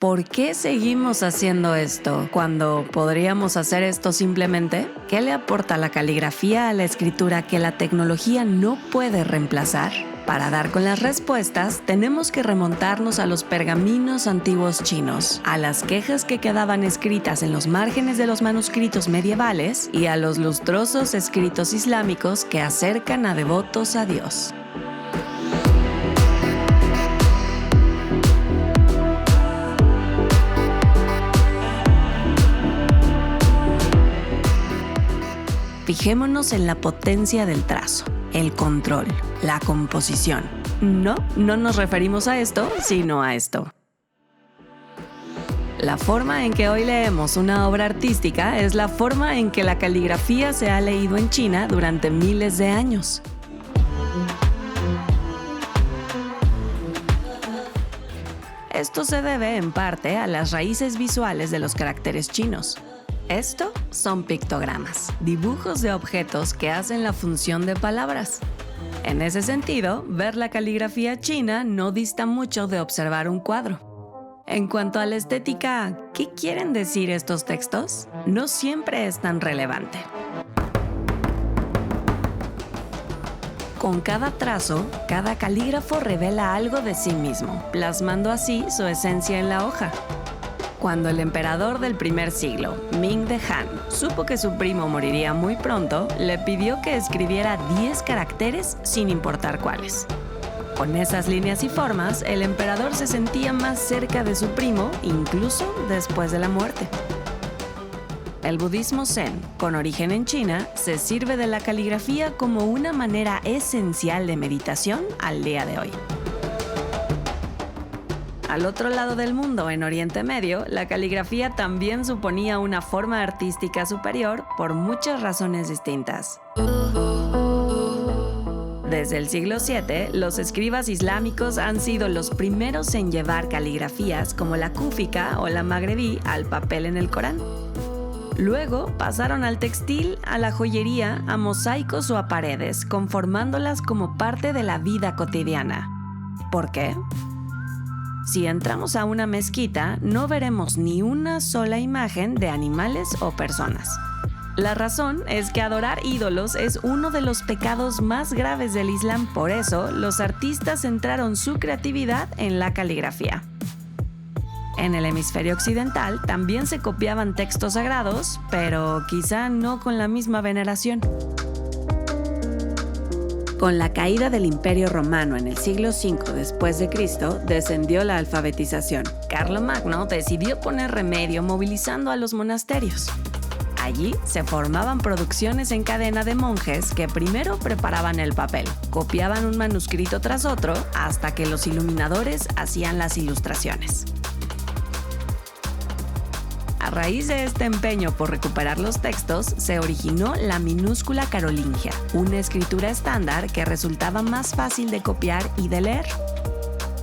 ¿Por qué seguimos haciendo esto cuando podríamos hacer esto simplemente? ¿Qué le aporta la caligrafía a la escritura que la tecnología no puede reemplazar? Para dar con las respuestas, tenemos que remontarnos a los pergaminos antiguos chinos, a las quejas que quedaban escritas en los márgenes de los manuscritos medievales y a los lustrosos escritos islámicos que acercan a devotos a Dios. Fijémonos en la potencia del trazo, el control, la composición. No nos referimos a esto, sino a esto. La forma en que hoy leemos una obra artística es la forma en que la caligrafía se ha leído en China durante miles de años. Esto se debe en parte a las raíces visuales de los caracteres chinos. Esto son pictogramas, dibujos de objetos que hacen la función de palabras. En ese sentido, ver la caligrafía china no dista mucho de observar un cuadro. En cuanto a la estética, ¿qué quieren decir estos textos? No siempre es tan relevante. Con cada trazo, cada calígrafo revela algo de sí mismo, plasmando así su esencia en la hoja. Cuando el emperador del primer siglo, Ming de Han, supo que su primo moriría muy pronto, le pidió que escribiera 10 caracteres sin importar cuáles. Con esas líneas y formas, el emperador se sentía más cerca de su primo, incluso después de la muerte. El budismo Zen, con origen en China, se sirve de la caligrafía como una manera esencial de meditación al día de hoy. Al otro lado del mundo, en Oriente Medio, la caligrafía también suponía una forma artística superior por muchas razones distintas. Desde el siglo VII, los escribas islámicos han sido los primeros en llevar caligrafías como la kúfica o la magrebí al papel en el Corán. Luego pasaron al textil, a la joyería, a mosaicos o a paredes, conformándolas como parte de la vida cotidiana. ¿Por qué? Si entramos a una mezquita, no veremos ni una sola imagen de animales o personas. La razón es que adorar ídolos es uno de los pecados más graves del Islam. Por eso, los artistas centraron su creatividad en la caligrafía. En el hemisferio occidental también se copiaban textos sagrados, pero quizá no con la misma veneración. Con la caída del Imperio Romano en el siglo V después de Cristo, descendió la alfabetización. Carlomagno decidió poner remedio movilizando a los monasterios. Allí se formaban producciones en cadena de monjes que primero preparaban el papel, copiaban un manuscrito tras otro hasta que los iluminadores hacían las ilustraciones. A raíz de este empeño por recuperar los textos, se originó la minúscula carolingia, una escritura estándar que resultaba más fácil de copiar y de leer.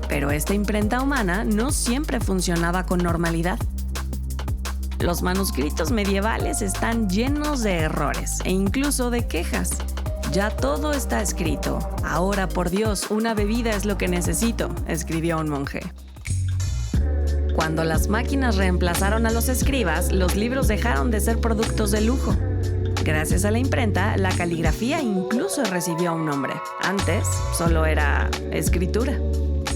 Pero esta imprenta humana no siempre funcionaba con normalidad. Los manuscritos medievales están llenos de errores e incluso de quejas. Ya todo está escrito. Ahora, por Dios, una bebida es lo que necesito, escribió un monje. Cuando las máquinas reemplazaron a los escribas, los libros dejaron de ser productos de lujo. Gracias a la imprenta, la caligrafía incluso recibió un nombre. Antes, solo era escritura.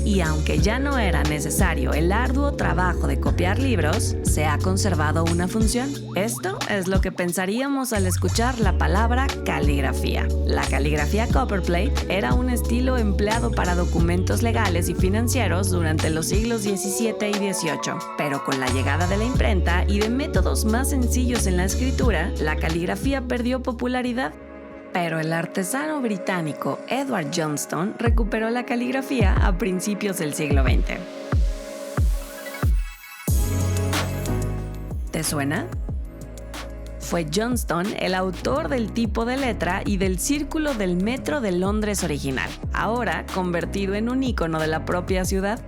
Y aunque ya no era necesario el arduo trabajo de copiar libros, se ha conservado una función. Esto es lo que pensaríamos al escuchar la palabra caligrafía. La caligrafía copperplate era un estilo empleado para documentos legales y financieros durante los siglos XVII y XVIII. Pero con la llegada de la imprenta y de métodos más sencillos en la escritura, la caligrafía perdió popularidad. Pero el artesano británico Edward Johnston recuperó la caligrafía a principios del siglo XX. ¿Te suena? Fue Johnston el autor del tipo de letra y del círculo del metro de Londres original, ahora convertido en un ícono de la propia ciudad.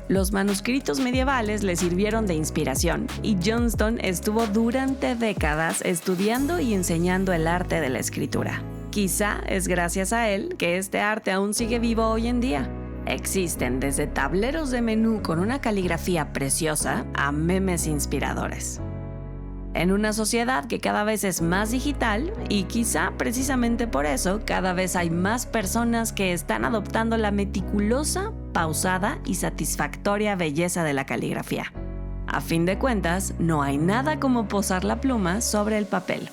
Los manuscritos medievales le sirvieron de inspiración y Johnston estuvo durante décadas estudiando y enseñando el arte de la escritura. Quizá es gracias a él que este arte aún sigue vivo hoy en día. Existen desde tableros de menú con una caligrafía preciosa a memes inspiradores. En una sociedad que cada vez es más digital, y quizá precisamente por eso cada vez hay más personas que están adoptando la meticulosa, pausada y satisfactoria belleza de la caligrafía. A fin de cuentas, no hay nada como posar la pluma sobre el papel.